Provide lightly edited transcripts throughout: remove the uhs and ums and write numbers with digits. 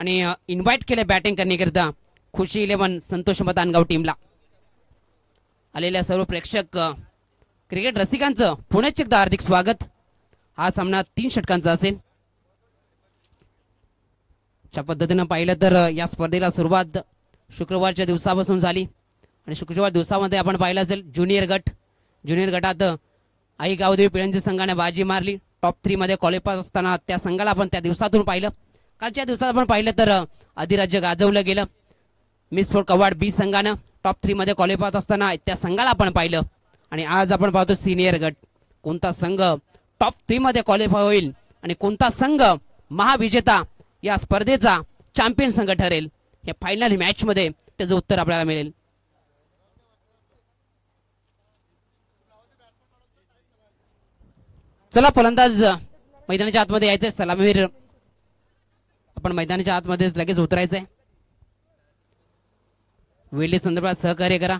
आणि इन्व्हाइट केले बॅटिंग करण्याकरिता खुशी 11 संतोष मतानगाव टीमला. आलेल्या सर्व प्रेक्षक क्रिकेट रसिकांचं पुण्याच एकदा हार्दिक स्वागत. हा सामना 3 षटकांचा असेल. अशा पद्धतीनं पाहिलं तर या स्पर्धेला सुरुवात शुक्रवारच्या दिवसापासून झाली आणि शुक्रवार दिवसामध्ये आपण पाहिलं असेल ज्युनियर गटात आई गावदेवी पिळंजी संघाने बाजी मारली. टॉप 3 मध्ये क्वालिफाय असताना त्या संघाला आपण त्या दिवसातून पाहिलं. कालच्या दिवसात आपण पाहिलं तर अधिराज्य गाजवलं गेलं. मिस फोर कवाड बी संघानं टॉप 3 मध्ये क्वालिफाय असताना त्या संघाला आपण पाहिलं. आणि आज आपण पाहतो सिनियर गट. कोणता संघ टॉप 3 मध्ये क्वालिफाय होईल आणि कोणता संघ महाविजेता या स्पर्धेचा चॅम्पियन संघ ठरेल, या फायनल मॅच मध्ये त्याचं उत्तर आपल्याला मिळेल. चला फलंदाज मैदानाच्या आतमध्ये यायचंय. सलामीवीर आपण मैदानाच्या आतमध्येच लगेच उतरायचंय. वेळी संदर्भात सहकार्य करा.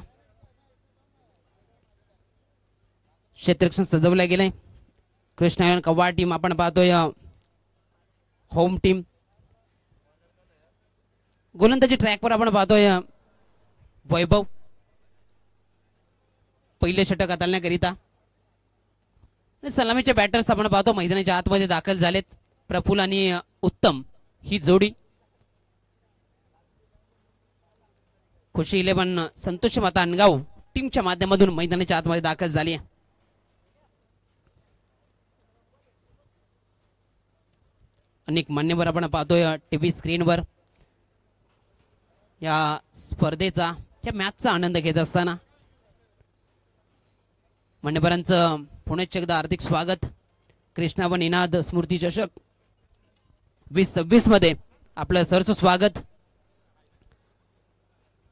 क्षेत्ररक्षण सजवलं गेलंय. कृष्णा कव्वाड टीम आपण पाहतोय होम टीम. गोलंदाजी ट्रॅकवर आपण पाहतोय वैभव. पहिले षटक हाताळण्याकरिता सलामीचे बॅटर्स आपण पाहतो मैदानाच्या आतमध्ये दाखल झालेत. प्रफुल्ल आणि उत्तम ही जोडी. खुशी 11 संतोष मतानगाव टीमच्या माध्यमातून मैदानाच्या आतमध्ये दाखल झाली आहे. अनेक मान्यवर आपण पाहतोय टीव्ही स्क्रीनवर या स्पर्धेचा या मॅचचा आनंद घेत असताना. मान्यवरांचं पुण्याच एकदा हार्दिक स्वागत. कृष्णा व निनाद स्मृती चषक 2026 मध्ये आपलं सरचं स्वागत.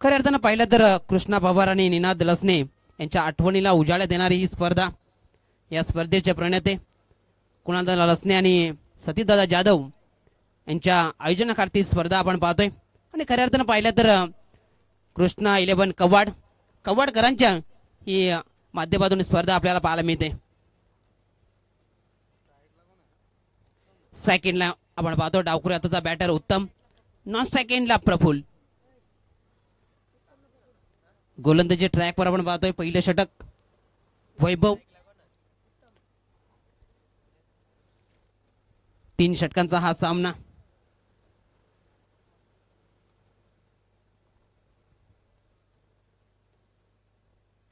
खऱ्या अर्थानं पाहिलं तर कृष्णा पवार आणि निनाद लसने यांच्या आठवणीला उजाळा देणारी ही स्पर्धा. या स्पर्धेचे प्रणेते कुणालदादा लसने आणि सतीदादा जाधव यांच्या आयोजनाखाली स्पर्धा आपण पाहतोय. आणि खऱ्या अर्थानं पाहिलं तर कृष्णा 11 कव्वाडकरांच्या ही माध्यमातून स्पर्धा आपल्याला पाहायला मिळते. स्ट्राईक एंडला आपण पाहतो डावखुरी हाताचा बॅटर उत्तम. नॉन स्ट्राईक एंडला प्रफुल्ल. गोलंदाजी ट्रॅकवर आपण पाहतोय पहिले षटक वैभव. 3 षटकांचा हा सामना.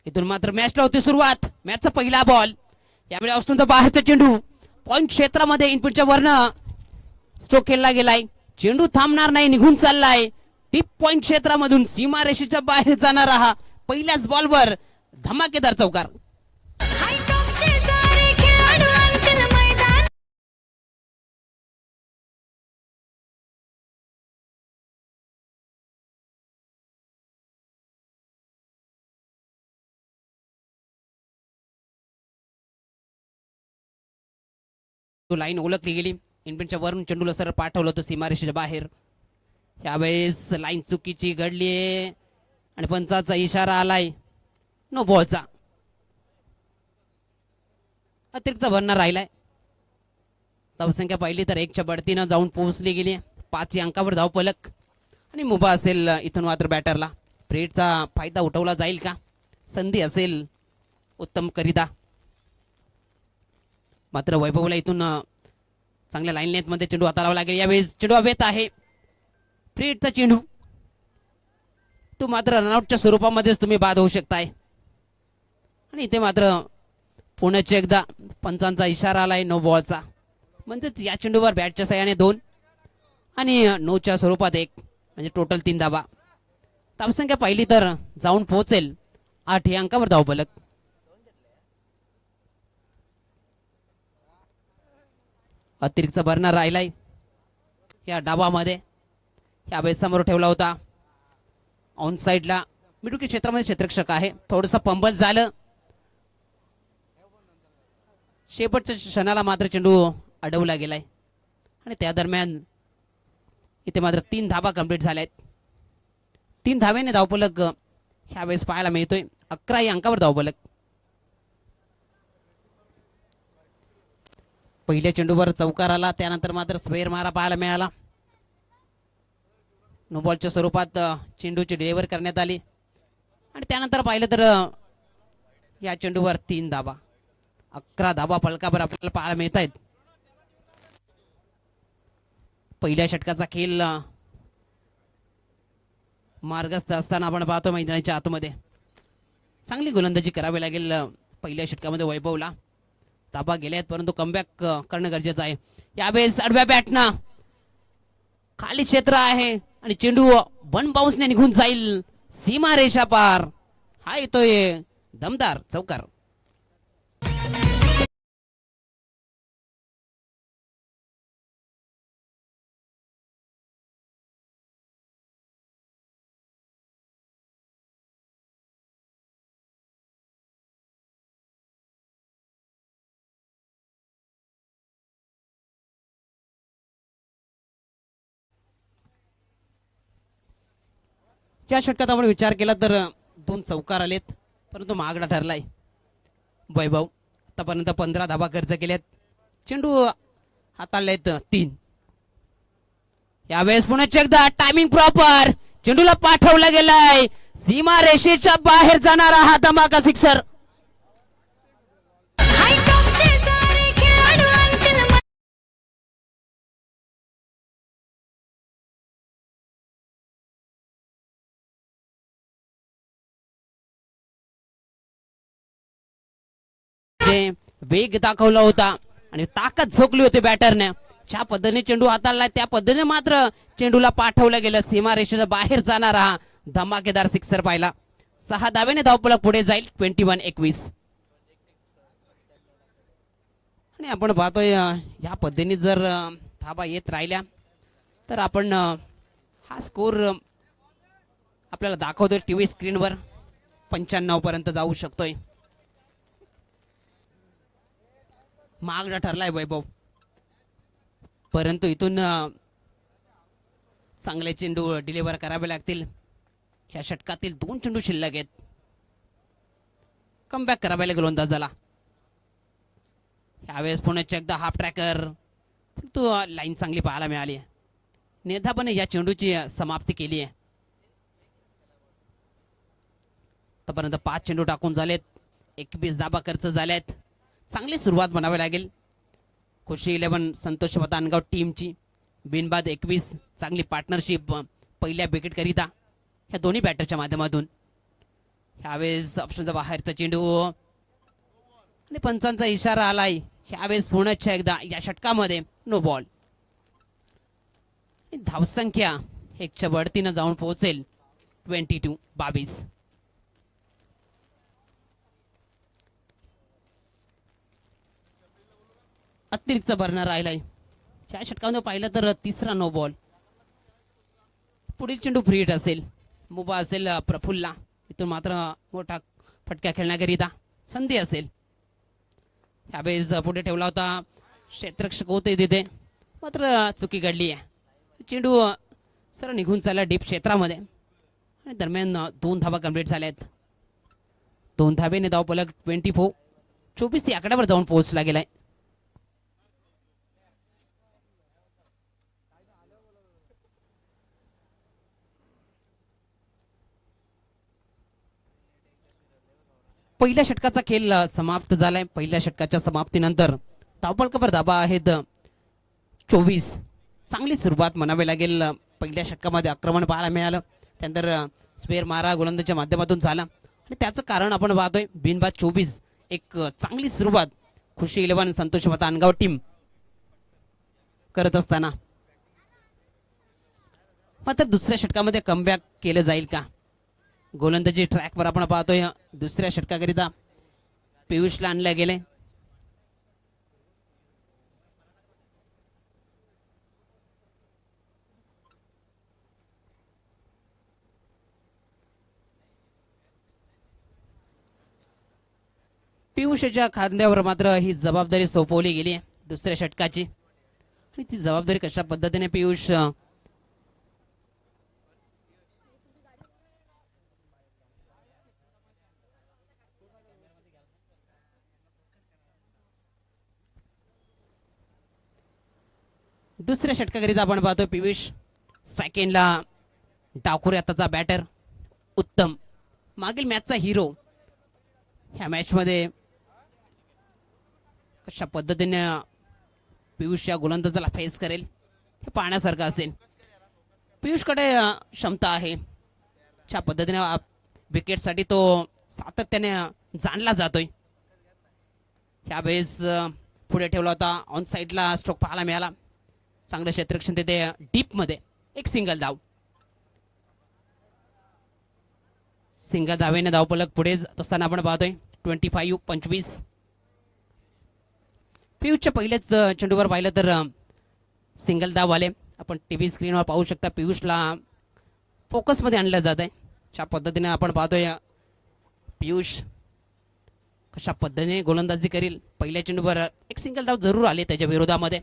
इथून मात्र मॅचला होती सुरुवात. मॅचचा पहिला बॉल. यावेळी ऑस्ट्रेलियाचा बाहेरचा चेंडू पॉइंट क्षेत्रामध्ये इनपुटच्या वरन स्ट्रोक केला गेलाय. चेंडू थांबणार नाही, निघून चाललाय. डीप पॉइंट क्षेत्रामधून सीमारेषेच्या बाहेर जाणारा हा पहिल्याच बॉलवर धमाकेदार चौकार. लाईन ओळखली गेली. इनपिनच्या वरून चेंडूला सरळ पाठवलं होतं सीमारेषेच्या बाहेर. यावेळेस लाईन चुकीची घडली आणि पंचाचा इशारा आलाय नो बॉलचा. अतिरिक्त भरणा राहिलाय. धावसंख्या पाहिली तर 1च्या बढतीनं जाऊन पोहोचली गेली. 5 अंकावर धावफलक आणि मुभा असेल इथून मात्र बॅटरला. प्रेडचा फायदा उठवला जाईल का? संधी असेल उत्तम करिता. मात्र वैभवला इथून चांगल्या लाईन लेंथ मध्ये चेंडू हाताळावा लागेल. यावेळेस चेंडू हवेत आहे. फ्रीडचा चेंडू तो मात्र रनआउटच्या स्वरूपामध्येच तुम्ही बाद होऊ शकताय. आणि इथे मात्र पुण्याचे एकदा पंचांचा इशारा आलाय नो बॉलचा. म्हणजेच या चेंडूवर बॅटच्या सहाय्याने 2 आणि नोच्या स्वरूपात 1 म्हणजे टोटल 3 धावा. धावसंख्या पाहिली तर जाऊन पोहोचेल 8 या अंकावर धावफलक. अतिरिक्त भरणा राहिलाय या डावामध्ये. यावेळेस समोर ठेवला होता ऑन साइडला. मिडविकेट क्षेत्रामध्ये क्षेत्ररक्षक आहे. थोडंसं पंबल झालं. शेवटच्या क्षणाला मात्र चेंडू अडवला गेलाय आणि त्या दरम्यान इथे मात्र 3 धावा कंप्लीट झाल्यात. 3 धावेने धावफलक ह्यावेळेस पाहायला मिळतोय. 11 या अंकावर धावफलक. पहिल्या चेंडूवर चौकार आला. त्यानंतर मात्र स्क्वेअर मारा पाहायला मिळाला. नो बॉलच्या स्वरूपात चेंडूची डिलिव्हर करण्यात आली आणि त्यानंतर पाहिलं तर या चेंडूवर 3 धाबा, 11 धाबा फलकावर आपल्याला पाहायला मिळत आहेत. पहिल्या षटकाचा खेळ मार्गस्थ असताना आपण पाहतो मैदानाच्या आतमध्ये चांगली गोलंदाजी करावी लागेल पहिल्या षटकामध्ये वैभवला. धाबा गेले आहेत परंतु कमबॅक करणं गरजेचं आहे. यावेळेस आडव्या बॅटनं खाली क्षेत्र आहे आणि चेंडू वन बाउन्सने निघून जाईल सीमा रेषा पार. हा येतोय दमदार चौकार. या षटकात आपण विचार केला तर 2 चौकार आलेत परंतु महागडा ठरलाय. वैभव आतापर्यंत 15 धाबा खर्च केल्यात, चेंडू हाताळलेत 3. यावेळेस पुन्हा एकदा टायमिंग प्रॉपर, चेंडूला पाठवला गेलाय सीमा रेषेच्या बाहेर जाणारा हा धमाका सिक्सर. वेग दाखवला होता आणि ताकद झोकली होती बॅटरने. ज्या पद्धतीने चेंडू हाताळला त्या पद्धतीने मात्र चेंडूला पाठवलं गेलं सीमारेषेच्या बाहेर जाणारा हा धमाकेदार सिक्सर पाहिला. 6 धावेने धावफलक पुढे जाईल 21-21. आणि आपण पाहतोय या पद्धतीने जर धाबा येत राहिल्या तर आपण हा स्कोर आपल्याला दाखवतोय टीव्ही स्क्रीनवर 95 पर्यंत जाऊ शकतोय. महागडा ठरलाय वैभव परंतु इथून चांगले चेंडू डिलिव्हर करावे लागतील. या षटकातील 2 चेंडू शिल्लक आहेत. कमबॅक करावे लागेल गोलंदाजाला. यावेळेस पुन्हा एकदा हाफ ट्रॅकर परंतु लाईन चांगली पाहायला मिळाली. नेधापणे या चेंडूची समाप्ती केली आहे. आतापर्यंत 5 चेंडू टाकून झालेत, 21 धाबा खर्च झाल्यात. चांगली सुरुवात म्हणावी लागेल खुशी 11 संतोष मतानगाव टीमची. बिनबाद 21 चांगली पार्टनरशिप पहिल्या विकेट करिता ह्या दोन्ही बॅटरच्या माध्यमातून. ह्यावेळेस ऑप्शनचा बाहेरचा चेंडू आणि पंचांचा इशारा आलाय. ह्यावेळेस पुन्हा एकदा या षटकामध्ये नो बॉल. धावसंख्या 1च्या बढतीनं जाऊन पोहोचेल 22-22. अतिरिक्त भरणा राहिलाय. या षटकामध्ये पाहिलं तर 3रा नो बॉल. पुढील चेंडू फ्री हिट असेल, मुभा असेल प्रफुल्ला. इथून मात्र मोठा फटका खेळण्याकरिता संधी असेल. यावेळेस पुढे ठेवला होता क्षेत्ररक्षक होते तिथे मात्र चुकी घडली आहे. चेंडू सरळ निघून चालला डीप क्षेत्रामध्ये आणि दरम्यान 2 धावा कंप्लीट झाल्यात. 2 धावेने धावफलक 24 या आकड्यावर जाऊन पोहोचला गेलाय. पहिल्या षटकाचा खेळ समाप्त झालाय. पहिल्या षटकाच्या समाप्तीनंतर धावफलकावर धाबा आहेत 24. चांगली सुरुवात म्हणावी लागेल. पहिल्या षटकामध्ये आक्रमण पाहायला मिळालं, त्यानंतर स्पेअर मारा गोलंदाजीच्या माध्यमातून झाला आणि त्याचं कारण आपण पाहतोय बिनबाद 24. एक चांगली सुरुवात खुशी 11 संतोष मता अनगाव टीम करत असताना मात्र दुसऱ्या षटकामध्ये कमबॅक केलं जाईल का? गोलंदाजी ट्रॅकवर आपण पाहतोय दुसऱ्या षटकाकरिता पियुषला आणलं गेले. पियुषच्या खांद्यावर मात्र ही जबाबदारी सोपवली गेली आहे दुसऱ्या षटकाची आणि ती जबाबदारी कशा पद्धतीने पियुष दुसऱ्या षटकाकरिता आपण पाहतो पियुष सेकंडला डाकुरे आताचा बॅटर उत्तम, मागील मॅचचा हिरो, ह्या मॅच मध्ये कशा पद्धतीने पियुष या गोलंदाजाला फेस करेल हे पाहण्यासारखं असेल. पियुषकडे क्षमता आहे, ज्या पद्धतीने विकेटसाठी तो सातत्याने जाणला जातोय. ह्यावेळेस पुढे ठेवला होता, ऑन साईडला स्ट्रोक पाहायला मिळाला. चांगलं क्षेत्ररक्षण तिथे डीप मध्ये, एक सिंगल धाव. सिंगल धावेने धावफलक पुढे जात असताना आपण पाहतोय 25-25. पियुषच्या पहिलेच चेंडूवर पाहिलं तर सिंगल धाव आले. आपण टीव्ही स्क्रीनवर पाहू शकता, पियुषला फोकसमध्ये आणलं जात आहे. ज्या पद्धतीने आपण पाहतोय पियुष कशा पद्धतीने गोलंदाजी करील. पहिल्या चेंडूवर एक सिंगल धाव जरूर आले त्याच्या विरोधामध्ये.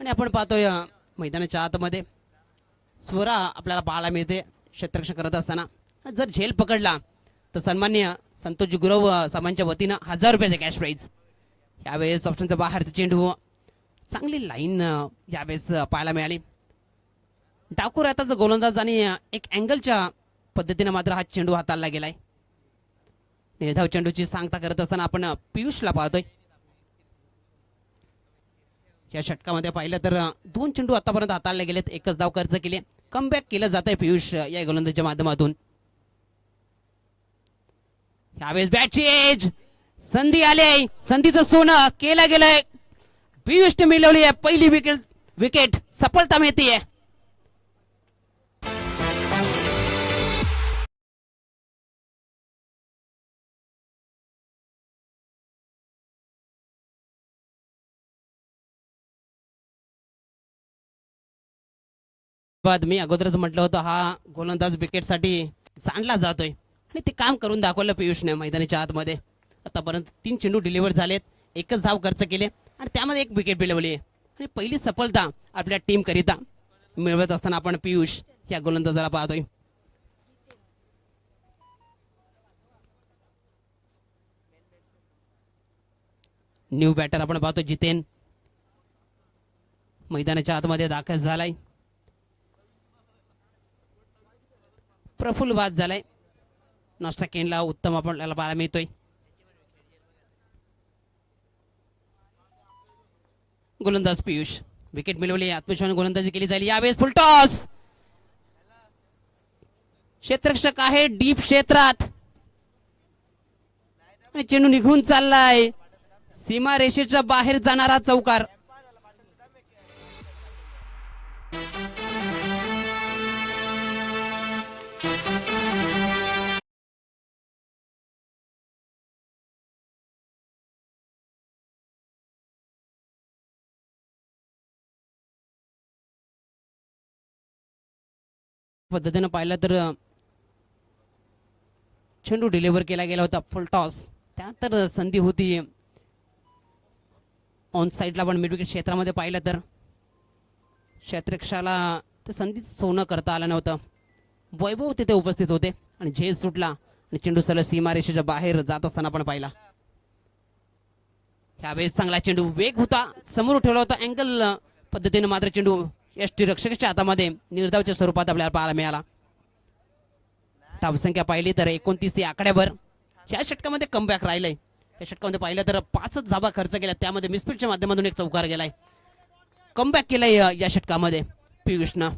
आणि आपण पाहतोय मैदानाच्या आतमध्ये स्वरा आपल्याला पाहायला मिळते क्षेत्ररक्षण करत असताना. जर झेल पकडला तर सन्मान्य संतोषजी गुरव साहेबांच्या वतीनं 1000 रुपयाचे कॅश प्राईज. यावेळेस ऑप्शनच्या बाहेरचा चेंडू, चांगली लाईन यावेळेस पाहायला मिळाली. डाकुर आताचा गोलंदाज आणि एक अँगलच्या पद्धतीने मात्र हा चेंडू हाताळला गेलाय. निर्धाव चेंडूची सांगता करत असताना आपण पियुषला पाहतोय. या षटकामध्ये पाहिलं तर 2 चेंडू आतापर्यंत हाताळले गेलेत, एकच धाव खर्च केले. कमबॅक केलं जात आहे पियुष या गोलंदाजीच्या माध्यमातून. यावेळेस बॅटची एज, संधी आली, संधीचं सोनं केलं गेलंय. पियुषने मिळवली आहे पहिली विकेट, सफलता मिळते. मी अगोदरच म्हटलं होतं हा गोलंदाज विकेटसाठी जाणला जातोय आणि ते काम करून दाखवलं पियुषने मैदानाच्या आतमध्ये. आतापर्यंत 3 चेंडू डिलिव्हर झालेत, एकच धाव खर्च केले आणि त्यामध्ये एक विकेट मिळवली आणि पहिली सफलता आपल्या टीम करिता मिळवत असताना आपण पियुष या गोलंदाजाला पाहतोय. न्यू बॅटर आपण पाहतो जितेन मैदानाच्या आतमध्ये दाखल झालाय. प्रफुल्ल बाद झालाय. नाश्ता केनला उत्तम आपल्याला पाहायला मिळतोय. गोलंदाज पियुष, विकेट मिळवली, आत्मविश्वासाने गोलंदाजी केली जाईल. यावेळेस फुल टॉस, क्षेत्ररक्षक आहे डीप क्षेत्रात आणि चेंडू निघून चाललाय. सीमा रेषेच्या बाहेर जाणारा चौकार. पद्धतीने पाहिलं तर चेंडू डिलिव्हर केला गेला होता फुल टॉस. त्यानंतर संधी होती ऑन साईडला, पण मिड विकेट क्षेत्रामध्ये पाहिलं तर क्षेत्ररक्षकाला ते संधीत सोनं करता आलं नव्हतं. वैभव तिथे उपस्थित होते आणि झेल सुटला आणि चेंडू सरळ सीमारेषेच्या बाहेर जात असताना आपण पाहिला. ह्यावेळेस चांगला चेंडू, वेग होता, समोर ठेवला होता अँगल पद्धतीने, मात्र चेंडू यष्टी रक्षकाच्या हातामध्ये निर्धावच्या स्वरूपात आपल्याला पाहायला मिळाला. धावसंख्या पाहिली तर 29 या आकड्यावर या षटकामध्ये कमबॅक राहिलंय. या षटकामध्ये पाहिलं तर 5 धावा खर्च केल्या, त्यामध्ये मिसफिल्डच्या माध्यमातून एक चौकार गेलाय. कमबॅक केलाय या षटकामध्ये पियुषनं.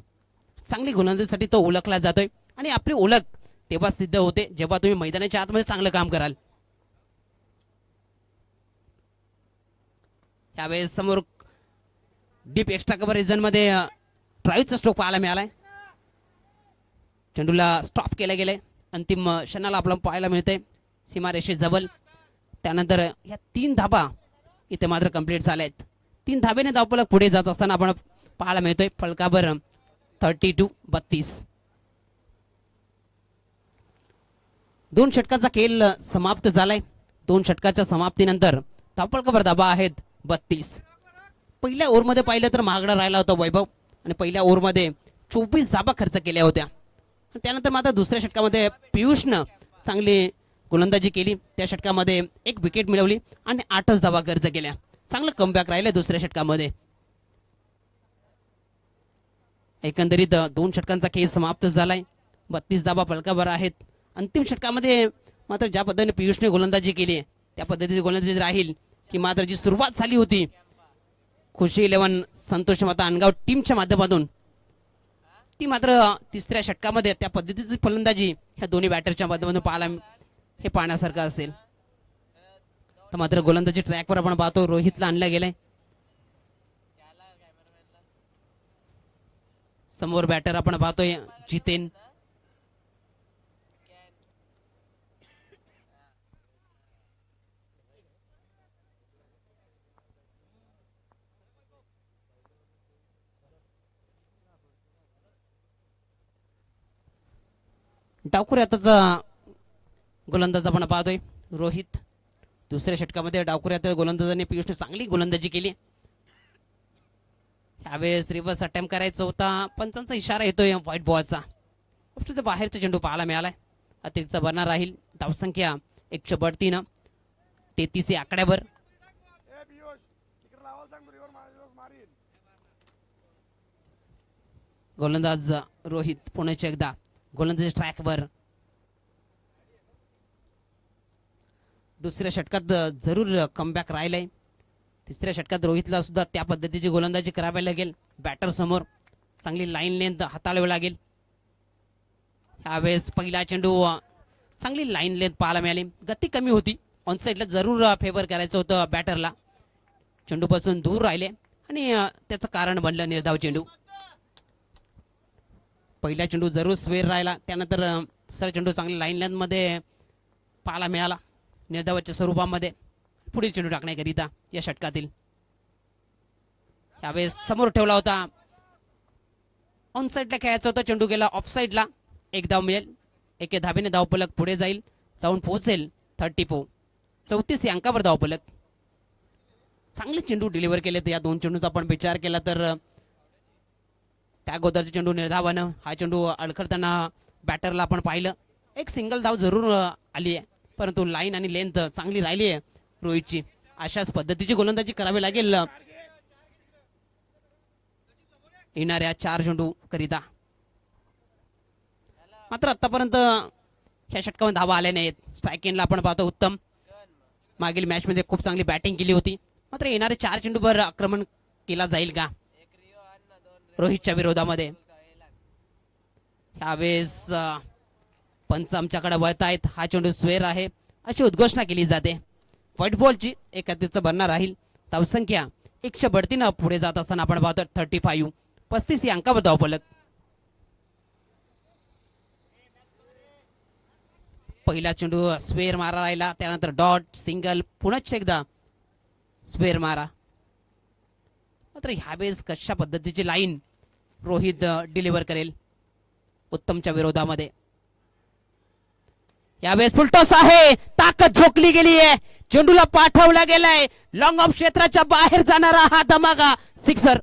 चांगली गोलंदाजीसाठी तो ओळखला जातोय आणि आपली ओळख तेव्हा सिद्ध होते जेव्हा तुम्ही मैदानाच्या आतमध्ये चांगलं काम कराल. यावेळेस समोर डीप एक्स्ट्रा कव्हर रिजन मध्ये ड्राईव्हचा स्ट्रोक पाहायला मिळालाय. चेंडूला स्टॉप केलं गेलंय. अंतिम क्षणाला आपल्याला पाहायला मिळतंय सीमारेषे जवळ. त्यानंतर या 3 धाबा इथे मात्र कंप्लीट झाल्यात. 3 धाब्याने धावफलक पुढे जात असताना आपण पाहायला मिळतोय फलकावर 32-32. 2 षटकाचा खेळ समाप्त झालाय. 2 षटकाच्या समाप्तीनंतर धावफलकावर धाबा आहेत 32. पहिल्या ओव्हरमध्ये पाहिलं तर महागडा राहिला होता वैभव आणि पहिल्या ओव्हरमध्ये 24 धाबा खर्च केल्या होत्या. त्यानंतर मात्र दुसऱ्या षटकामध्ये पियुषनं चांगली गोलंदाजी केली. त्या षटकामध्ये एक विकेट मिळवली आणि 8च धाबा खर्च केल्या. चांगलं कमबॅक राहिलं दुसऱ्या षटकामध्ये. एकंदरीत 2 षटकांचा खेळ समाप्त झालाय. 32 धावा फलकावर आहेत. अंतिम षटकामध्ये मात्र ज्या पद्धतीने पियुषने गोलंदाजी केली आहे त्या पद्धतीने गोलंदाजी राहील की मात्र जी सुरुवात झाली होती खुशी 11 संतोष माता अनगाव टीमच्या माध्यमातून ती मात्र तिसऱ्या षटकामध्ये त्या पद्धतीची फलंदाजी ह्या दोन्ही बॅटरच्या माध्यमातून पाहायला हे पाहण्यासारखं असेल. तर मात्र गोलंदाजी ट्रॅकवर आपण पाहतो रोहितला आणलं गेलंय. समोर बॅटर आपण पाहतोय जितेन. डावखुऱ्यातच गोलंदाज आपण पाहतोय रोहित. दुसऱ्या षटकामध्ये डावखुऱ्यात गोलंदाजाने पियुषने चांगली गोलंदाजी केली. यावेळेस रिव्हर्स अटेम्प्ट करायचा होता. पंचांचा इशारा येतोय व्हाईट बॉलचा. बाहेरचा चेंडू पाहायला मिळालाय. अतिरिक्त बनणार राहील. धावसंख्या 132 33 या आकड्यावर. गोलंदाज रोहित पुण्याच्या एकदा गोलंदाजी ट्रॅकवर. दुसऱ्या षटकात जरूर कमबॅक राहिलंय. तिसऱ्या षटकात रोहितला सुद्धा त्या पद्धतीची गोलंदाजी करावी लागेल. बॅटर समोर चांगली लाईन लेंथ हाताळावी लागेल. यावेळेस पहिला चेंडू चांगली लाईन लेंथ पाहायला मिळाली. गती कमी होती. ऑन साईडला जरूर फेवर करायचं होतं बॅटरला. चेंडूपासून दूर राहिले आणि त्याचं कारण बनलं निर्धाव चेंडू. पहिला चेंडू जरूर स्वेर राहिला. त्यानंतर दुसरा चेंडू चांगली लाईन लेंथ मध्ये पाहायला मिळाला निर्धावाच्या स्वरूपामध्ये. पुढील चेंडू टाकण्याकरिता या षटकातील यावेळेस समोर ठेवला होता. ऑन साईडला खेळायचा होता. चेंडू गेला ऑफ साईडला. एक धाव मिळेल. एके धाबेने धावफलक पुढे जाईल. जाऊन पोहोचेल 34 34 या अंकावर धावफलक. चांगले चेंडू डिलिव्हर केले. या दोन चेंडूचा आपण विचार केला तर त्या अगोदरचे चेंडू निर्धावानं हा चेंडू अडखळताना बॅटरला आपण पाहिलं. एक सिंगल धाव जरूर आली आहे परंतु लाईन आणि लेंथ चांगली राहिली आहे रोहितची. अशाच पद्धतीची गोलंदाजी करावी लागेल येणाऱ्या 4 चेंडू करिता. मात्र आतापर्यंत ह्या षटकामध्ये धावा आल्या नाहीत. स्ट्रायकिंगला आपण पाहतो उत्तम. मागील मॅच मध्ये खूप चांगली बॅटिंग केली होती. मात्र येणारे 4 चेंडूवर आक्रमण केला जाईल का रोहितच्या विरोधामध्ये. यावेळेस पंच आमच्याकडे वळत आहेत. हा चेंडू स्वेर आहे अशी उद्घोषणा केली जाते. व्हाईट बॉलची एकत्रित बनणार राहील. धावसंख्या 132 पुढे जात असताना आपण पाहतो 35 35 या अंकावर धावफलक. पहिला चेंडू स्वेर मारा राहिला. त्यानंतर डॉट सिंगल पुन्हा एकदा स्वेर मारा. मात्र ह्यावेळेस कशा पद्धतीची लाईन रोहित डिलिव्हर करेल उत्तमच्या विरोधामध्ये. यावेळेस फुलटॉस आहे. ताकद झोकली गेली आहे. चेंडूला पाठवला गेलाय. लॉंग ऑफ क्षेत्राच्या बाहेर जाणारा हा धमाका सिक्सर.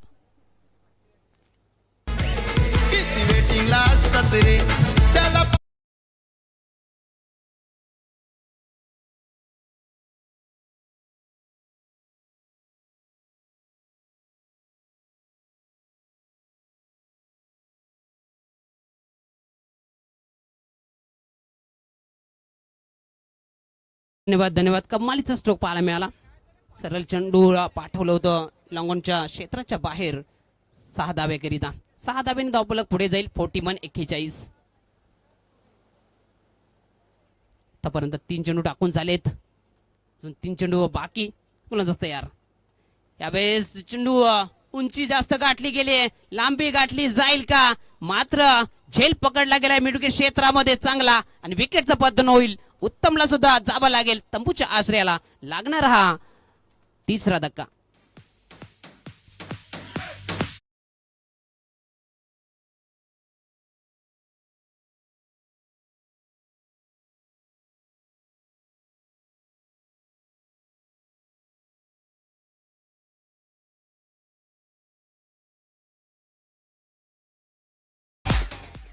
धन्यवाद धन्यवाद. कमालीचा स्ट्रोक पाहायला मिळाला. सरळ चेंडू पाठवलं होतं लॉंगॉनच्या क्षेत्राच्या बाहेर 6 धावेकरिता. 6 धावेने धावफलक पुढे जाईल 41-41. आतापर्यंत 3 चेंडू टाकून झालेत. अजून 3 चेंडू बाकी. गोलंदाज तयार. यावेळेस चेंडू उंची जास्त गाठली गेली. लांबी गाठली जाईल का. मात्र झेल पकडला गेलाय मिडविकेट क्षेत्रामध्ये चांगला आणि विकेटचं पतन होईल. उत्तमला सुद्धा जावं लागेल. तंबूच्या आश्रयाला लागणार हा तिसरा धक्का.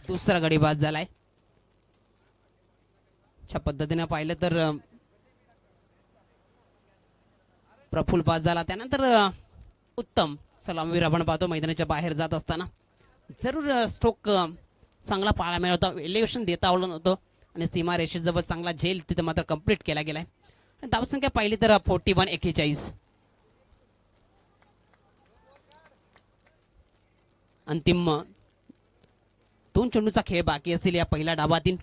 दुसरा गडी बाद झालाय. अशा पद्धतीने पाहिलं तर प्रफुल्ल बाद झाला. त्यानंतर उत्तम सलामवीर आपण पाहतो मैदानाच्या बाहेर जात असताना. जरूर स्ट्रोक चांगला पाहायला मिळत होता, एलिव्हेशन देता आवडलं नव्हतं आणि सीमा रेषेजवळ चांगला झेल तिथे मात्र कंप्लीट केला गेलाय. धावसंख्या पाहिली तर 41-41. अंतिम 2 चेंडूचा खेळ बाकी असेल या पहिल्या डावातील.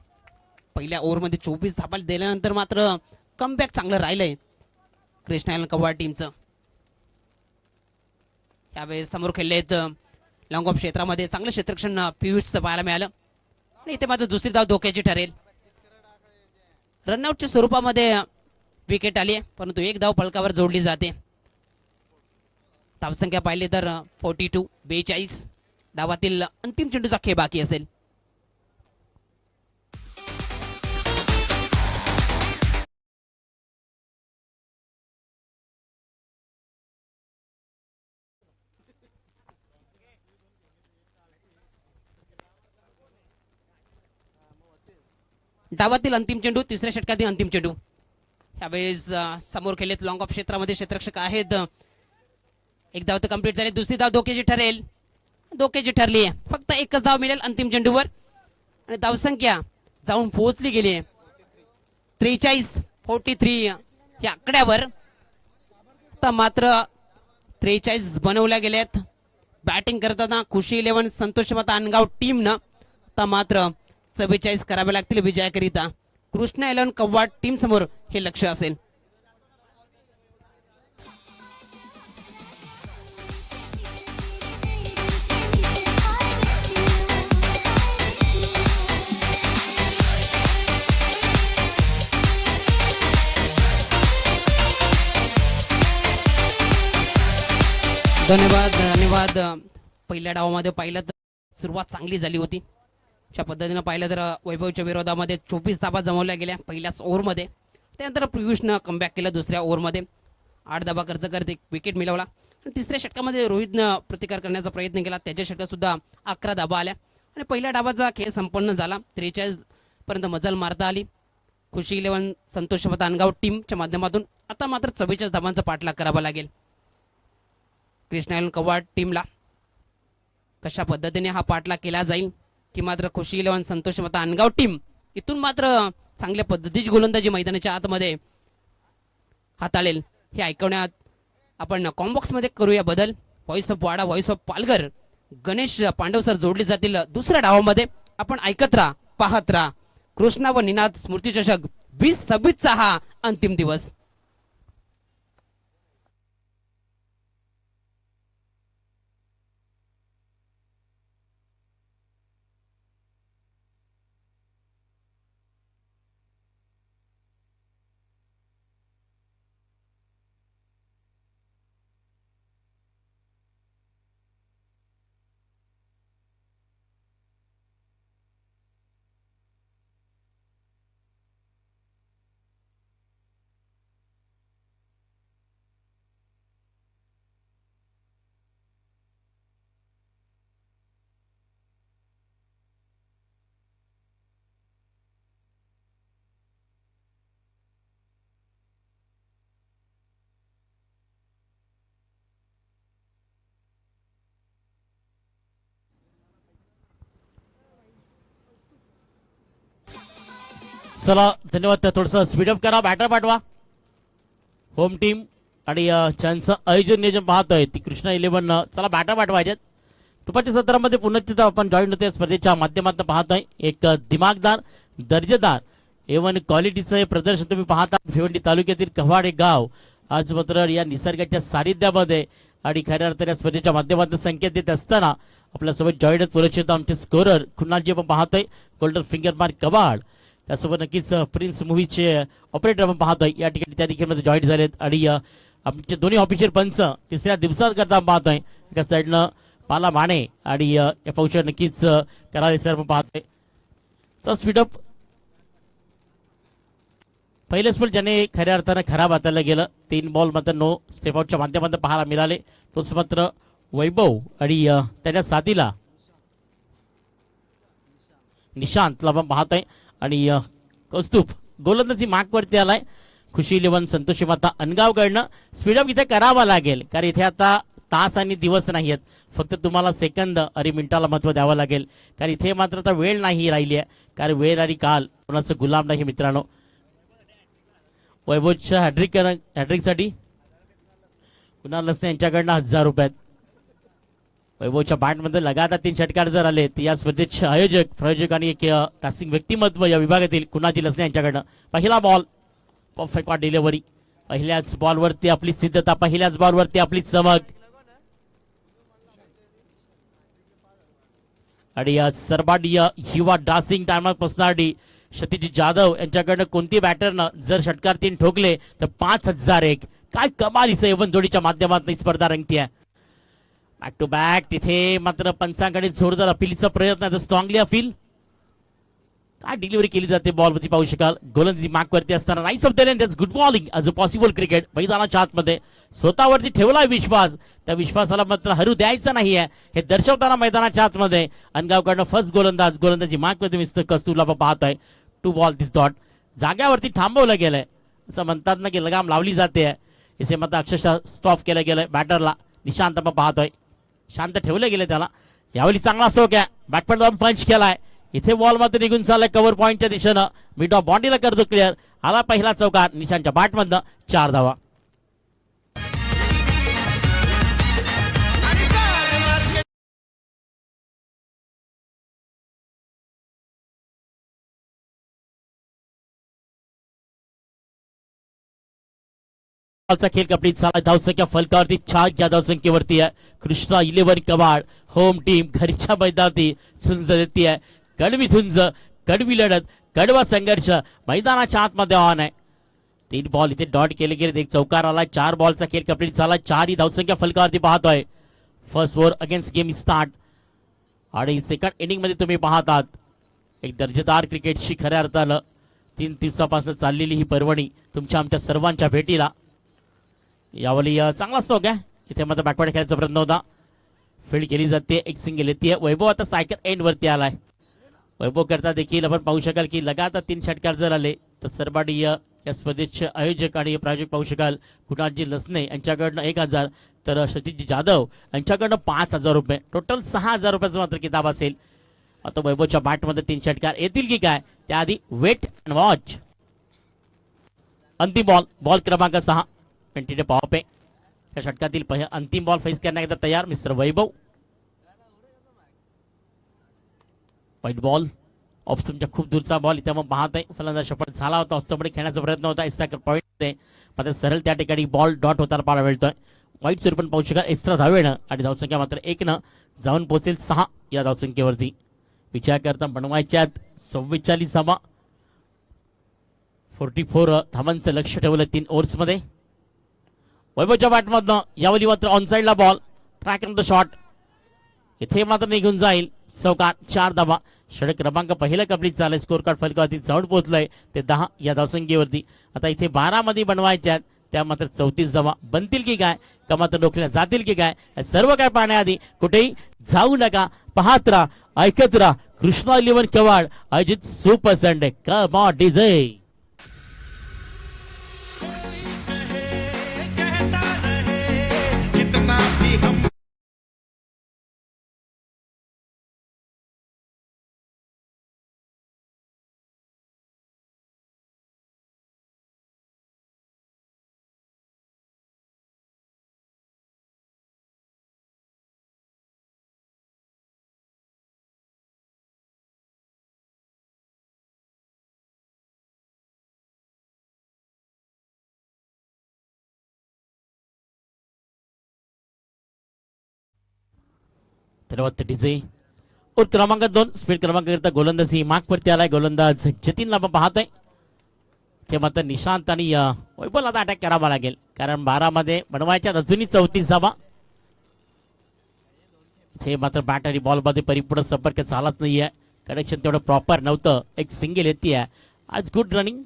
पहिल्या ओव्हरमध्ये 24 धावा दिल्यानंतर मात्र कमबॅक चांगलं राहिलंय कृष्णा कव्वाड टीमचं. यावेळेस समोर खेळलेत लॉंग ऑफ क्षेत्रामध्ये चांगलं क्षेत्ररक्षण पियुषचं पाहायला मिळालं आणि इथे मात्र दुसरी धाव धोक्याची ठरेल. रनआउटच्या स्वरूपामध्ये विकेट आली आहे, परंतु एक धाव फलकावर जोडली जाते. धावसंख्या पाहिली तर 42-42. डावातील अंतिम चेंडूचा खेळ बाकी असेल. डावातील अंतिम चेंडू, तिसऱ्या षटकातील अंतिम चेंडू. यावेळेस समोर खेळलेत लॉंग ऑफ क्षेत्रामध्ये क्षेत्ररक्षक आहेत. एक धाव तर कंप्लीट झाली, दुसरी धाव धोक्याची ठरेल. धोक्याची ठरली आहे, फक्त एकच धाव मिळेल अंतिम चेंडूवर आणि धावसंख्या जाऊन पोहोचली गेली 43-43 या आकड्यावर. आता मात्र 43 बनवल्या गेल्यात. बॅटिंग करताना खुशी 11 संतोष माता अनगाव टीमनं आता मात्र 44 करावे लागतील विजयाकरिता. कृष्णा 11 कव्वाड टीम समोर हे लक्ष असेल. धन्यवाद धन्यवाद. पहिल्या डावामध्ये पाहिलं तर सुरुवात चांगली झाली होती. अशा पद्धतीनं पाहिलं तर वैभवच्या विरोधामध्ये 24 धावा जमवल्या गेल्या पहिल्याच ओव्हरमध्ये. त्यानंतर पियुषनं कमबॅक केलं दुसऱ्या ओव्हरमध्ये. 8 धावा खर्च करत एक विकेट मिळवला आणि तिसऱ्या षटकामध्ये रोहितनं प्रतिकार करण्याचा प्रयत्न केला. त्याच्या षटकात सुद्धा 11 धावा आल्या आणि पहिल्या डावाचा खेळ संपन्न झाला. 43 पर्यंत मजल मारता आली खुशी 11 संतोष अनगाव टीमच्या माध्यमातून. आता मात्र 44 धावांचा पाठलाग करावा लागेल कृष्णा कव्वाड टीमला. कशा पद्धतीने हा पाठलाग केला जाईल की मात्र खुशी 11 संतोष माता अनगाव टीम इथून मात्र चांगल्या पद्धतीची गोलंदाजी मैदानाच्या आतमध्ये हाताळेल हे ऐकवण्यात आपण कॉम्बॉक्स मध्ये करूया बदल. Voice of Wada, voice of Palghar, Ganesh Pandav sir जोडले जातील दुसऱ्या डावामध्ये. आपण ऐकत राहा, पाहत राहा. कृष्णा व निनाद स्मृती चषक 2026 हा अंतिम दिवस. चला धन्यवाद. थोडंसं स्पीडअप करा, बॅटर पाठवा. होम टीम आणि ज्यांचं आयोजन नियोजन पाहतोय ती कृष्णा 11. चला बॅटर पाठवायच्यात. दुपारच्या सत्रामध्ये पुन्हा आपण जॉईन होते स्पर्धेच्या माध्यमातून पाहतोय. एक दिमागदार दर्जेदार एवन क्वालिटीचं हे प्रदर्शन तुम्ही पाहता. भिवंडी तालुक्यातील कव्हाड हे गाव आज मात्र या निसर्गाच्या सानिध्यामध्ये आणि खऱ्या अर्थाने स्पर्धेच्या माध्यमातून संकेत देत असताना आपल्यासोबत जॉईन पुरस्कृत आमचे स्कोरर कुणालजी आपण पाहतोय गोल्डन फिंगर मार्क कव्हाड. त्यासोबत नक्कीच प्रिन्स मूवीचे ऑपरेटर आपण पाहतोय या ठिकाणी त्या देखील जॉईन झालेत. आणि आमचे दोन्ही ऑफिशियल पंच तिसऱ्या दिवसाकरता पाहतोय. एका साईडनं पाला माने आणि या पाऊच्या नक्कीच कराले सर आपण पाहतोय. तर स्पीडअप पहिले स्पेल ज्याने खऱ्या अर्थानं खराब हाताला गेलं. 3 बॉल मात्र नो स्टेप आउटच्या माध्यमातून पाहायला मिळाले. तोच मात्र वैभव आणि त्याच्या साथीला निशांतला आपण पाहतोय. आणि कौस्तुभ गोलंदाजी मार्कवरती आलाय. खुशी 11 संतोषी माता अनगावकडनं स्पीडअप इथे करावा लागेल कारण इथे आता तास आणि दिवस नाही आहेत, फक्त तुम्हाला सेकंद आणि मिनिटाला महत्त्व द्यावं लागेल. कारण इथे मात्र आता वेळ नाही राहिली आहे, कारण वेळ आणि काल कोणाचं गुलाम नाही मित्रांनो. वैभवच्या हॅड्रिकसाठी कुणाल लसने यांच्याकडनं 1000 रुपये. वैभवच्या बॅटमध्ये लगातार 3 षटकार जर आले तर या स्पर्धेचे आयोजक प्रायोजक आणि एक टासिंग व्यक्तिमत्व या विभागातील कुणाजी लसने यांच्याकडनं. पहिला बॉल परफेक्ट डिलिव्हरी. पहिल्याच बॉलवरती आपली सिद्धता, पहिल्याच बॉलवरती आपली चमक. आणि सर्वाधिक युवा डासिंग टायमात पर्सनॅलिटी क्षितिज जाधव यांच्याकडनं कोणती बॅटरनं जर षटकार 3 ठोकले तर 5001. काय कमालीचं एवन जोडीच्या माध्यमातून ही स्पर्धा रंगती आहे. Back to back. तिथे मात्र पंचांकडे जोरदार अपीलचा प्रयत्न, स्ट्रॉंगली अपील. काय डिलिव्हरी केली जाते बॉलवरती पाहू शकाल. गोलंदाजी मार्क वरती असताना nice of the lane, good bowling as a possible cricket. मैदानाच्या आतमध्ये स्वतःवरती ठेवलाय विश्वास, त्या विश्वासाला मात्र हरू द्यायचा नाहीये हे दर्शवताना मैदानाच्या आतमध्ये अनगावकडनं फर्स्ट गोलंदाजी मार्क वरती मिस्टर कस्तुरला पाहतोय. 2 बॉल दिस डॉट. जाग्यावरती थांबवलं गेलंय, असं म्हणतात ना की लगाम लावली जाते. इथे मात्र अक्षरशः स्टॉप केलं गेलंय बॅटरला. निशांत आपण पाहतोय, शांत ठेवलं गेलं त्याला. यावेळी चांगला स्ट्रोक आहे, बॅटपट जाऊन पंच केलाय. इथे बॉल मात्र निघून चाललाय कव्हर पॉईंटच्या दिशेनं. मिड ऑफ बाउंड्रीला करतो क्लिअर. आला पहिला चौकार निशांतच्या बॅटमधनं. 4 धावा. खेळ कंप्लीट झाला. धावसंख्या फलकावरती 4 या धावसंख्येवरती आहे. कृष्णा 11 कवाड होम टीम घरच्या मैदानावरती झुंज देते. कडवी झुंज, कडवी लढत, कडवा संघर्ष मैदानाच्या आतमध्ये ऑन आहे. 3 बॉल इथे डॉट केले गेले, एक चौकार आला. 4 बॉलचा खेळ कंप्लीट झाला. 4 ही धावसंख्या फलकावरती पाहतोय. First over against game start. आणि सेकंड इनिंग मध्ये तुम्ही पाहतात एक दर्जेदार क्रिकेटची खऱ्या अर्थानं 3 दिवसापासून चाललेली ही पर्वणी तुमच्या आमच्या सर्वांच्या भेटीला. यावेळी चांगला स्ट्रोक आहे. इथे मात्र बॅकवर्ड खेळायचा प्रयत्न होता, फील्ड केली जाते. एक सिंगल येते. वैभव आता सायकल एंड वरती आलाय. वैभव करता देखील आपण पाहू शकाल की लगातार 3 षटकार जर आले तर सर्वाधिक या स्पर्धेचे आयोजक आणि प्रायोजक पाहू शकाल कुणालजी लसने यांच्याकडनं 1000, तर क्षितिज जाधव यांच्याकडनं 5000 रुपये. टोटल 6000 रुपयाचा मात्र किताब असेल. आता वैभवच्या बॅटमध्ये 3 षटकार येतील की काय त्याआधी वेट अँड वॉच. अंतिम बॉल क्रमांक 6 कंटिन्यू पॉवर पे. या षटकातील अंतिम बॉल फेस करण्याकरता तयार मिस्टर वैभव. व्हाईट बॉल ऑफस्टमच्या खूप दूरचा बॉल इथे मग पाहत आहे. फलंदाज सफळ झाला होता, ऑफस्टमकडे खेळण्याचा प्रयत्न होता. इस्ताकर पॉईंट मात्र सरळ त्या ठिकाणी बॉल डॉट होताना पाहायला मिळतोय. वाईट स्वरूप पण पाहू शकाल एक्स्ट्रा धावेनं आणि धावसंख्या मात्र 1 जाऊन पोहोचेल 6 या धावसंख्येवरती. विचार करता बनवायच्यात 44 धावा. 44 धावांचं लक्ष ठेवलं 3 ओव्हर्समध्ये. वैभवच्या बॅटमधनं यावेळी मात्र ऑनसाइडला बॉल. Track the shot. इथे मात्र निघून जाईल चौकार. 4 धावा. षटक क्रमांक पहिला कंप्लीट झालाय. स्कोर कार्ड फलकावरती जाऊन पोहोचलंय ते 10 या धावसंख्येवरती. आता इथे 12 मध्ये बनवायच्यात, त्या मात्र 34 धावा बनतील की काय, का मात्र डोकल्या जातील की काय, सर्व काय पाहण्याआधी कुठेही जाऊ नका. पाहत राहा, ऐकत राहा. कृष्णा 11 कवाड Ajit super Sunday. Come on DJ. धन्यवाद डीजे. और क्रमांक 2 स्पीड क्रमांक करता गोलंदाजी मार्क वरती आलाय. गोलंदाज जतीनला आपण पाहतोय. ते मात्र निशांत आणि वैभवला आता अटॅक करावा लागेल, कारण 12 मध्ये बनवायच्या अजूनही 34 धावा. इथे मात्र बॅट आणि बॉल मध्ये परिपूर्ण संपर्क झालाच नाहीये. कनेक्शन तेवढं प्रॉपर नव्हतं. एक सिंगल येते. आज गुड रनिंग,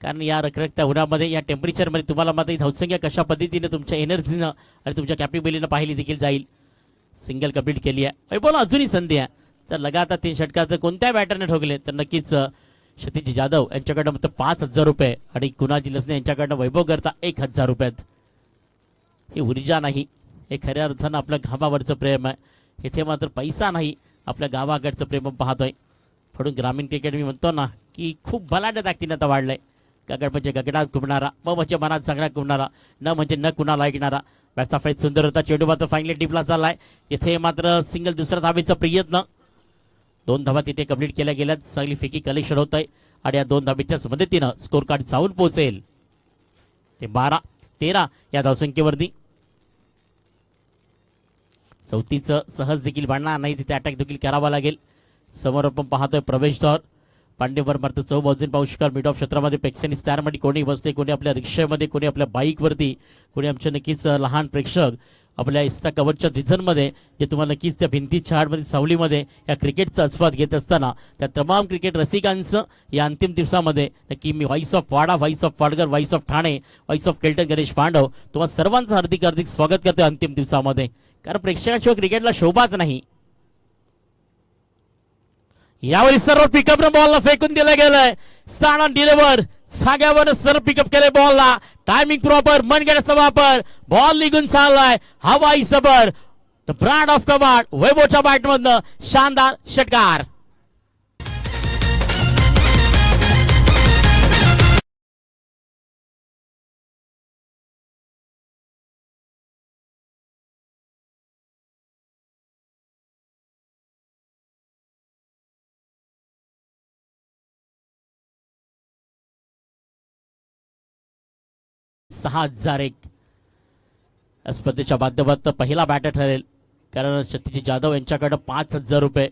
कारण या रखरखत्या उन्हामध्ये या टेम्परेचरमध्ये तुम्हाला मात्र धावसंख्या कशा पद्धतीने तुमच्या एनर्जीनं आणि तुमच्या कॅपेबिलिटीनं पाहिली देखील जाईल. सिंगल कंप्लीट केली आहे. वैभवला अजूनही संधी आहे. तर लगातार 3 षटकार जर कोणत्या बॅटरने ठोकले तर नक्कीच क्षितिज जाधव यांच्याकडनं फक्त 5000 रुपये आणि कुणाल लसने यांच्याकडनं वैभव करता 1000 रुपयात. ही ऊर्जा नाही, हे खऱ्या अर्थानं आपल्या गावावरचं प्रेम आहे. इथे मात्र पैसा नाही, आपल्या गावाकडचं प्रेम पाहतोय. म्हणून ग्रामीण क्रिकेट मी म्हणतो ना की खूप बलाढ्य ताकदीने आता वाढलंय. गगड म्हणजे गगडात घुमणारा, म्हणजे मनात सगळ्यात घुमणारा, न म्हणजे न कुणाला ऐकणारा. बॅटचा फाईट सुंदर होता. चेंडू मात्र फायनली टिपला चाललाय. इथे मात्र सिंगल दुसऱ्या धाबेचा प्रयत्न. 2 धाबा तिथे कंप्लीट केल्या गेल्यात. चांगली फेकी कलेक्शन होत आहे आणि या 2 धाबेच्याच मदतीनं स्कोर कार्ड जाऊन पोहोचेल ते 12-13 या धावसंख्येवरती. 34 सहज देखील बांधणार नाही, तिथे अटॅक देखील करावा लागेल. समोर आपण पाहतोय प्रवेश द्वार. पांडेवर मारतो चौ बाजून पाहू शकाल. मिड ऑफ क्षेत्रामध्ये प्रेक्षणी स्टॅरमध्ये कोणी बसले, कोणी आपल्या रिक्षामध्ये, कोणी आपल्या बाईकवरती, कोणी आमच्या नक्कीच लहान प्रेक्षक आपल्या इन्स्टा कव्हरच्या रिझनमध्ये, जे तुम्हाला नक्कीच त्या भिंतीच्या आडमध्ये सावलीमध्ये या क्रिकेटचा आस्वाद घेत असताना त्या तमाम क्रिकेट रसिकांचं या अंतिम दिवसामध्ये नक्की मी voice of Wada, voice of Wadgar, voice of Thane, voice of केल्टन गणेश पांडव तुम्हाला सर्वांचं हार्दिक हार्दिक स्वागत करते अंतिम दिवसामध्ये. कारण प्रेक्षकाशिवाय क्रिकेटला शोभाच नाही. यावेळी सर्व पिकअप बॉलला फेकून दिलं गेलंय. स्थान डिलिव्हर साग्यावर सर्व पिकअप केले बॉलला. टायमिंग प्रॉपर, मनगड्याचा वापर. बॉल निघून चाललाय. हवाई सबर. द ब्रँड ऑफ कमांड वैभवच्या बॅटमधनं शानदार षटकार. $6,001 या स्पर्धेच्या माध्यमातून पहिला बॅटर ठरेल. कारण सतीश जाधव यांच्याकडे $5,000,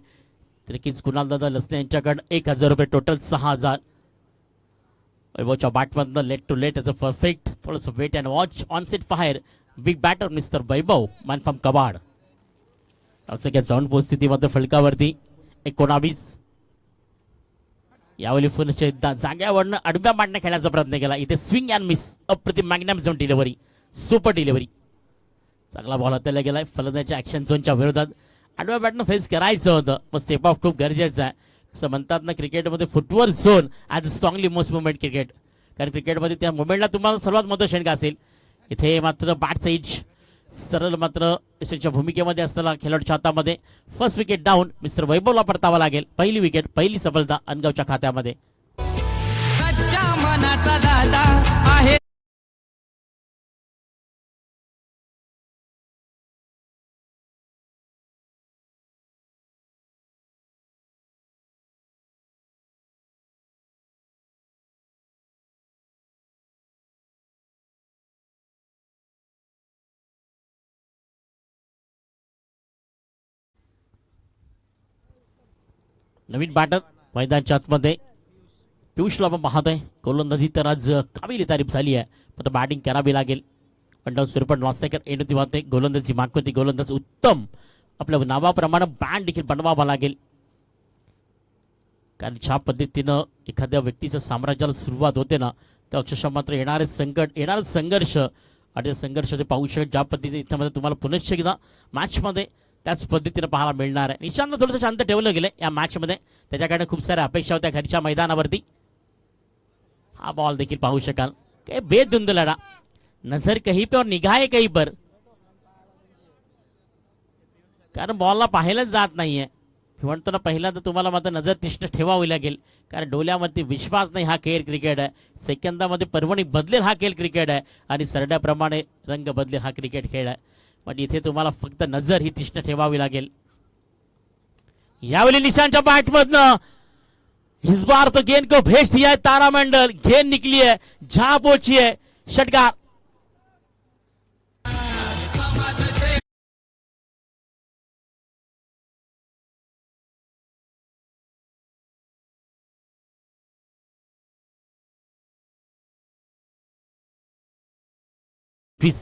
नक्कीच कुणाल दादा लसने यांच्याकडे $1,000, टोटल 6,000. वैभवच्या बॅटमधनं लेट टू लेट याचं परफेक्ट. थोडंसं wait and watch. On set fire big batter mister Vaibhav man from Kabad. सगळ्या जाऊन परिस्थितीमध्ये फलकावरती 19. यावेळी पुन्हा जाग्यावरनं आडव्या मांडण्या खेळण्याचा प्रयत्न केला. इथे स्विंग अँड मिस. अप्रतिम मॅग्नॅमिझम डिलिव्हरी, सुपर डिलिव्हरी. चांगला बॉल हाताला गेलाय. फलंदाच्या ऍक्शन झोनच्या विरोधात आडव्या बॅटनं फेस करायचं होतं. मग स्टेप ऑफ खूप गरजेचं आहे. असं म्हणतात ना क्रिकेटमध्ये footwork zone as strongly most movement cricket. कारण क्रिकेटमध्ये त्या मुवमेंटला तुम्हाला सर्वात महत्त्वाचं शंका असेल. इथे मात्र बॅट साईज सरळ मात्र यशाच्या भूमिकेमध्ये असताना खेळाडूच्या हातामध्ये फर्स्ट विकेट डाऊन. मिस्टर वैभवला परतावा लागेल. पहिली विकेट, पहिली सफलता अनगावच्या खात्यामध्ये. सच्चा मनाचा दादा आहे. नवीन बॅटर मैदानच्या आतमध्ये पियुषला आपण पाहतोय. गोलंदाजी तर आज काबिल तारीफ झाली आहे, पण बॅटिंग करावी लागेल. पंडाव सुरपण लॉस्टेकर एनुती वाहते. गोलंदाजी मागवती. गोलंदाज उत्तम. आपल्या नावाप्रमाणे बँड देखील बनवावा लागेल. कारण ज्या पद्धतीनं एखाद्या व्यक्तीचं साम्राज्याला सुरुवात होते ना, तर अक्षरशः मात्र येणारे संकट, येणारे संघर्ष आणि त्या संघर्ष ते पाहू शकत. ज्या पद्धतीने इथं तुम्हाला पुनश्च एकदा मॅचमध्ये त्याच पद्धतीने पाहायला मिळणार आहे. निशांत थोडंसं शांत ठेवलं गेलं या मॅचमध्ये. त्याच्याकडे खूप साऱ्या अपेक्षा होत्या घरच्या मैदानावरती. हा बॉल देखील पाहू शकाल. काय बेधुंद लढा. नजर कहीं पे और निगाहे कहीं पर. कारण बॉलला पाहायलाच जात नाहीये. म्हणतो ना पहिल्यांदा तुम्हाला मात्र नजर तीक्ष्ण ठेवावी लागेल. कारण डोल्यावरती विश्वास नाही. हा खेळ क्रिकेट आहे. सेकंदामध्ये पर्वणी बदलेल हा खेळ क्रिकेट आहे. आणि सरड्याप्रमाणे रंग बदलेल हा क्रिकेट खेळ आहे. पण इथे तुम्हाला फक्त नजर ही तीक्ष्ण ठेवावी लागेल. यावेळी निशांच्या बॅटमधनं इस बार तो गेंद को भेज दिया है तारामंडल. गेंद निकली है, जहां पहुंची है. षटकार.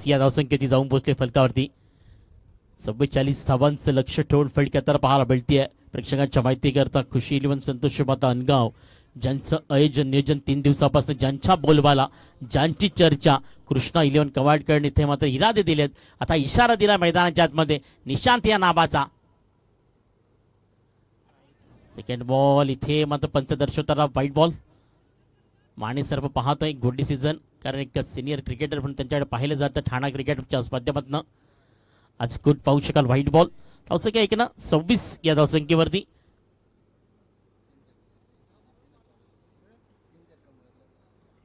या धावसंख्येती जाऊन पोहोचले फलकावरती. 44 धावांचं लक्ष ठेवून फलकात पाहायला मिळतीये. प्रेक्षकांच्या माहिती करता खुशी 11 संतोष माता अनगाव, ज्यांचं आयोजन नियोजन 3 दिवसापासून, ज्यांच्या बोलबाला, ज्यांची चर्चा कृष्णा 11 कवाडकर इथे मात्र इरादे दिलेत. आता इशारा दिला मैदानाच्या आतमध्ये निशांत या नावाचा. सेकंड बॉल इथे मात्र पंच दर्शवताना व्हाईट बॉल. माने सर्व पाहतोय गुड डिसिजन. कारण एक सिनियर क्रिकेटर म्हणून त्यांच्याकडे पाहिलं जातं ठाणा क्रिकेटच्या माध्यमातून. आज गुड पाहू शकाल व्हाईट बॉल धावसंख्या 1/26 या धावसंख्येवरती.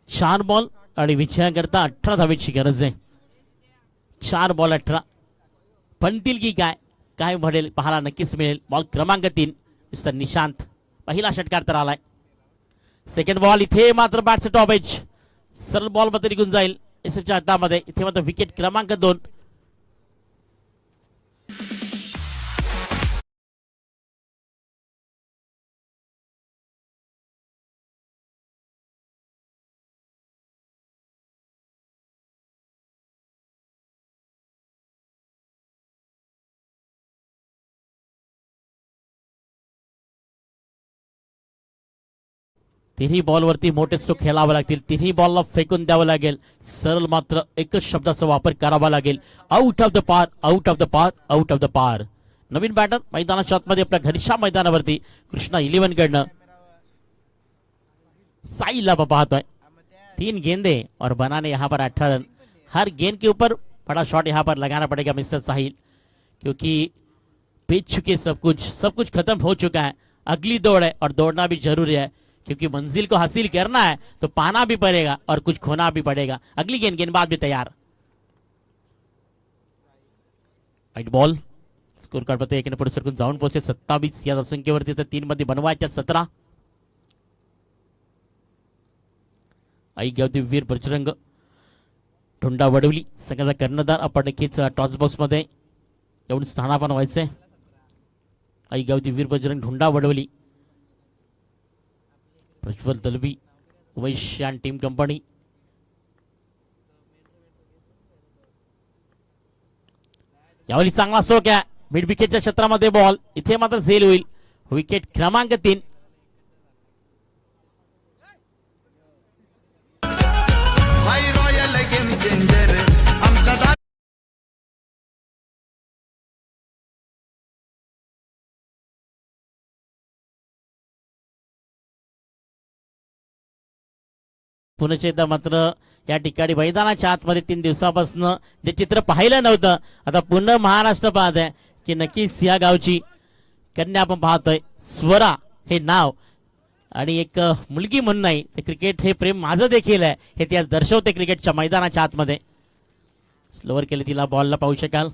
चार बॉल आणि विजयाकरता 18 धावेची गरज आहे. 4 बॉल 18 बनतील की काय काय घडेल पाहायला नक्कीच मिळेल. बॉल क्रमांक 3 मिस्टर निशांत पहिला षटकार तर आलाय. सेकंड बॉल इथे मात्र बॅटचं टॉप एज सरळ बॉल मध्ये निघून जाईल एसच्या हातामध्ये. इथे मात्र विकेट क्रमांक 2. तिन्ही बॉलवरती मोठे स्ट्रोक खेळावे लागतील. तिन्ही बॉलला फेकून द्यावं लागेल. सरळ मात्र एकच शब्दाचा वापर करावा लागेल. आउट ऑफ द पार, आउट ऑफ द पार, आउट ऑफ द पार. नवीन बॅटर मैदानाच्या आतमध्ये आपल्या घरच्या मैदानावरती कृष्णा 11 कडनं साईला पाहतोय. 3 गेंदे और बनाने यहाँ पर 18 रन. हर गेंद के ऊपर बड़ा शॉट यहाँ पर लगाना पड़ेगा मिस्टर साहिल, क्योंकि बेच चुके सब कुछ खत्म हो चुका है. अगली दौड़ है और दौड़ना भी जरूरी है, क्योंकि मंजिल को हासिल करना है तो पाना भी पड़ेगा और कुछ खोना भी पड़ेगा. अगली गेंदबाज भी तैयार. वाईट बॉल स्कोर कार्ड मध्ये एकाने पुढे सरकून जाऊन पोहोचले 27 या धावसंख्येवरती. तर 3 मध्ये बनवायच्या 17. आई गावती वीर बजरंग ढोंडा वडवली संघाचा कर्णधार. आपण नक्कीच टॉस बॉक्स मध्ये येऊन स्थानापन्न व्हायचंय. आई गावती वीर बजरंग ढोंडा वडवली, प्रज्वल दलवी, वैश्यान टीम कंपनी. यावेळी चांगला सोक आहे मिड विकेटच्या क्षेत्रामध्ये बॉल. इथे मात्र झेल होईल. विकेट क्रमांक 3. हाय रॉयल गेम चेंजर आमचा पुण्याच्या एकदा मात्र या ठिकाणी मैदानाच्या आतमध्ये 3 दिवसापासून जे चित्र पाहिलं नव्हतं आता पुन्हा महाराष्ट्र पाहत आहे की नक्कीच या गावची कन्या आपण पाहतोय. स्वरा हे नाव आणि एक मुलगी म्हणून नाही, क्रिकेट हे प्रेम माझं देखील आहे हे ती आज दर्शवते क्रिकेटच्या मैदानाच्या आतमध्ये. स्लोवर केले तिला बॉलला पाहू शकाल.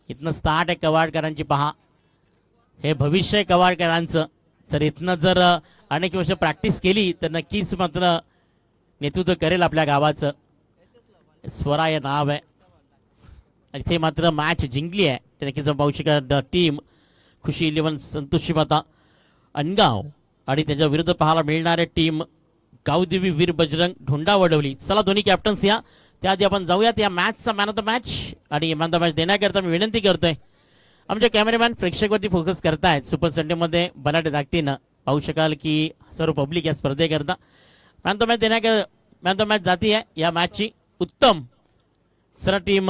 इथनं स्टार्ट आहे कवाडकरांची. पहा हे भविष्य आहे कवाडकरांचं. जर इथनं जर अनेक वर्ष प्रॅक्टिस केली तर नक्कीच मात्र नेतृत्व करेल आपल्या गावाचं. स्वरा हे नाव आहे. इथे मात्र मॅच जिंकली आहे ते नक्कीच पाहू शकाल. टीम खुशी 11 संतोषी माता अनगाव आणि त्याच्या विरुद्ध पाहायला मिळणारे टीम गावदेवी वीर बजरंग ढोंडा वडवली. चला दोन्ही कॅप्टन्स या त्याआधी आपण जाऊयात या मॅचचा मॅन ऑफ द मॅच. आणि मॅन ऑफ द मॅच देण्याकरता मी विनंती करतोय आमचे कॅमेरामॅन प्रेक्षकवरती फोकस करतायत. सुपर संडे मध्ये बलाढ्य ताकदीनं पाहू शकाल की सर्व पब्लिक या स्पर्धेकरता man of the match man of the match जाती आहे या मॅचची. उत्तम सरळ टीम